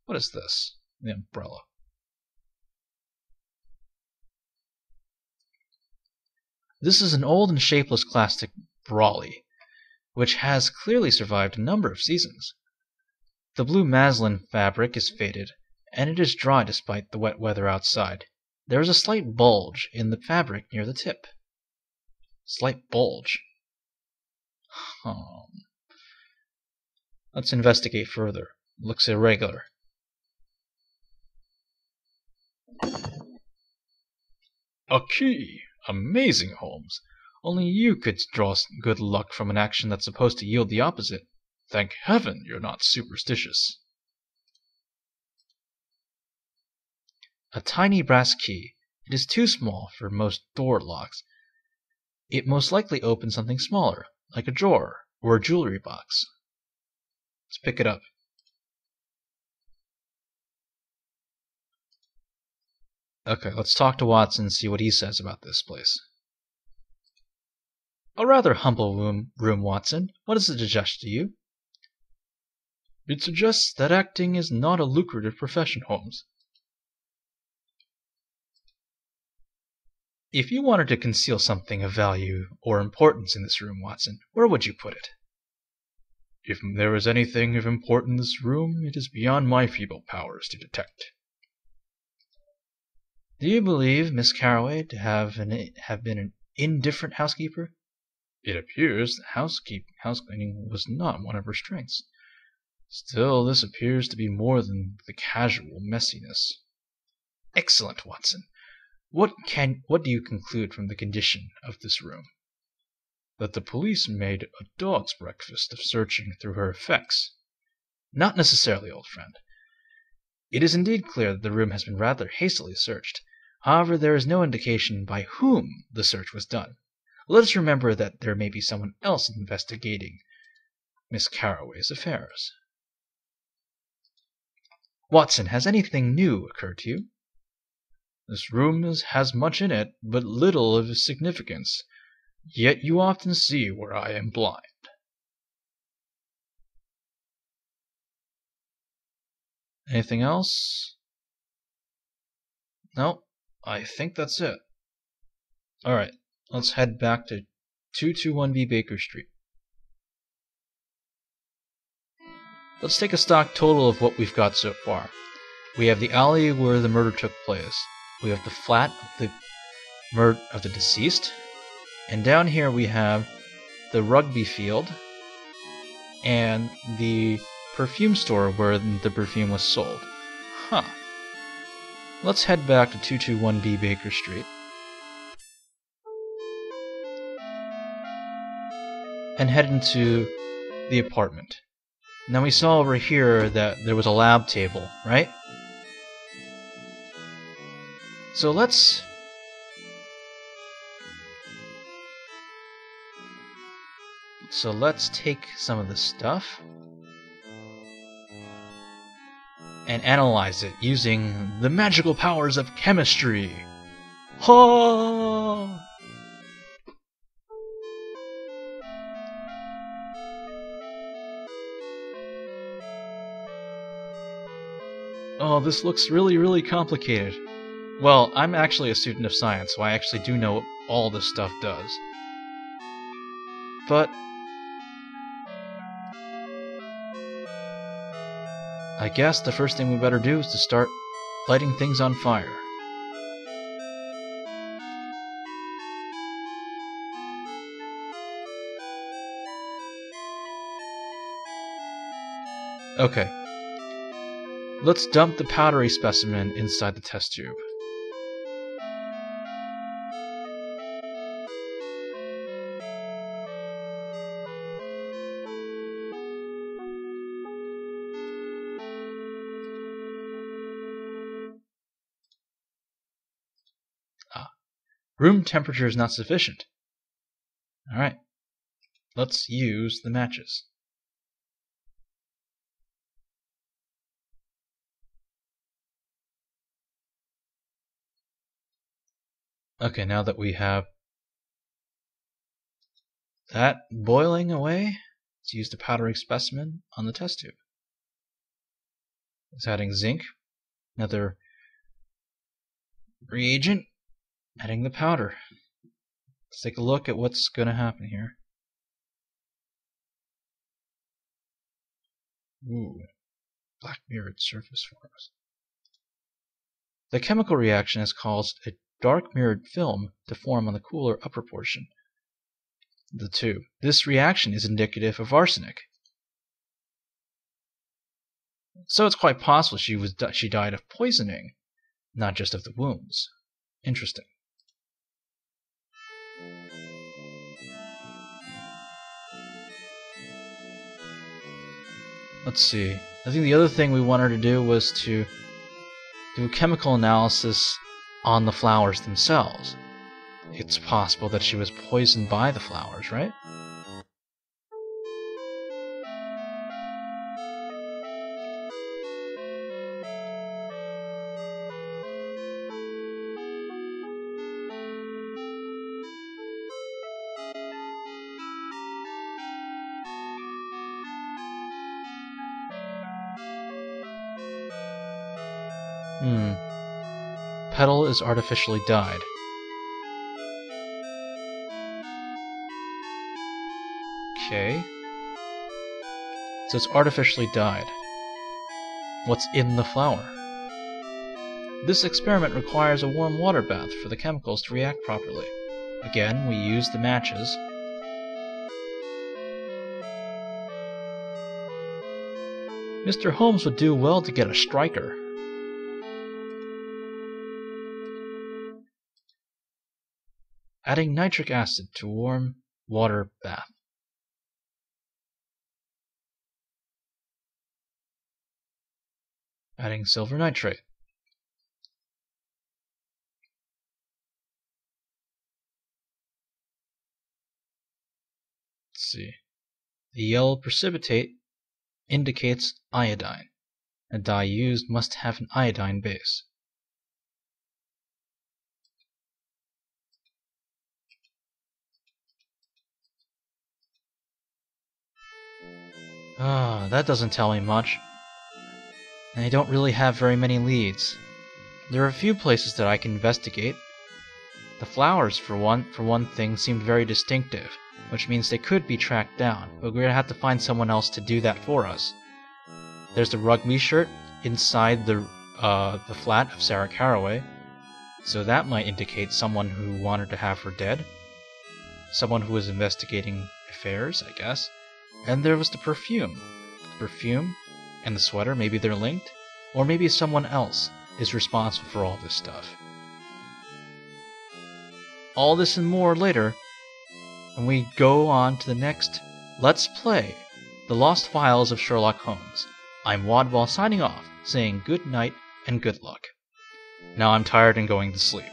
What is this? The umbrella. This is an old and shapeless classic brolly, which has clearly survived a number of seasons. The blue muslin fabric is faded, and it is dry despite the wet weather outside. There is a slight bulge in the fabric near the tip. Slight bulge. Let's investigate further. Looks irregular. A key! Amazing, Holmes. Only you could draw good luck from an action that's supposed to yield the opposite. Thank heaven you're not superstitious. A tiny brass key. It is too small for most door locks. It most likely opens something smaller, like a drawer or a jewelry box. Let's pick it up. Okay, let's talk to Watson and see what he says about this place. A rather humble room, Watson. What does it suggest to you? It suggests that acting is not a lucrative profession, Holmes. If you wanted to conceal something of value or importance in this room, Watson, where would you put it? If there is anything of importance in this room, it is beyond my feeble powers to detect. Do you believe Miss Carroway to have been an indifferent housekeeper? It appears that house cleaning was not one of her strengths. Still, this appears to be more than the casual messiness. Excellent, Watson. What do you conclude from the condition of this room? That the police made a dog's breakfast of searching through her effects. Not necessarily, old friend. It is indeed clear that the room has been rather hastily searched. However, there is no indication by whom the search was done. Let us remember that there may be someone else investigating Miss Carroway's affairs. Watson, has anything new occurred to you? This room has much in it, but little of significance. Yet you often see where I am blind. Anything else? No, I think that's it. Alright, let's head back to 221B Baker Street. Let's take a stock total of what we've got so far. We have the alley where the murder took place. We have the flat of the deceased. And down here we have the rugby field and the perfume store where the perfume was sold. Let's head back to 221B Baker Street and head into the apartment. Now we saw over here that there was a lab table, right? So let's take some of this stuff and analyze it using the magical powers of chemistry. Ha! Oh, this looks really, really complicated. Well, I'm actually a student of science, so I actually do know what all this stuff does. But I guess the first thing we better do is to start lighting things on fire. Okay. Let's dump the powdery specimen inside the test tube. Room temperature is not sufficient. Alright. Let's use the matches. Okay, now that we have that boiling away, let's use the powdery specimen on the test tube. It's adding zinc. Another reagent. Adding the powder. Let's take a look at what's going to happen here. Ooh. Black mirrored surface forms. The chemical reaction has caused a dark mirrored film to form on the cooler upper portion of the tube. This reaction is indicative of arsenic. So it's quite possible she died of poisoning, not just of the wounds. Interesting. Let's see. I think the other thing we wanted to do was to do a chemical analysis on the flowers themselves. It's possible that she was poisoned by the flowers, right? Petal is artificially dyed. Okay. So it's artificially dyed. What's in the flower? This experiment requires a warm water bath for the chemicals to react properly. Again, we use the matches. Mr. Holmes would do well to get a striker. Adding nitric acid to warm water bath. Adding silver nitrate. Let's see. The yellow precipitate indicates iodine. A dye used must have an iodine base. That doesn't tell me much. And I don't really have very many leads. There are a few places that I can investigate. The flowers, for one thing, seemed very distinctive, which means they could be tracked down, but we're gonna have to find someone else to do that for us. There's the rugby shirt inside the flat of Sarah Caraway, so that might indicate someone who wanted to have her dead. Someone who was investigating affairs, I guess. And there was the perfume. The perfume and the sweater, maybe they're linked, or maybe someone else is responsible for all this stuff. All this and more later, when we go on to the next Let's Play, The Lost Files of Sherlock Holmes. I'm Wodball signing off, saying good night and good luck. Now I'm tired and going to sleep.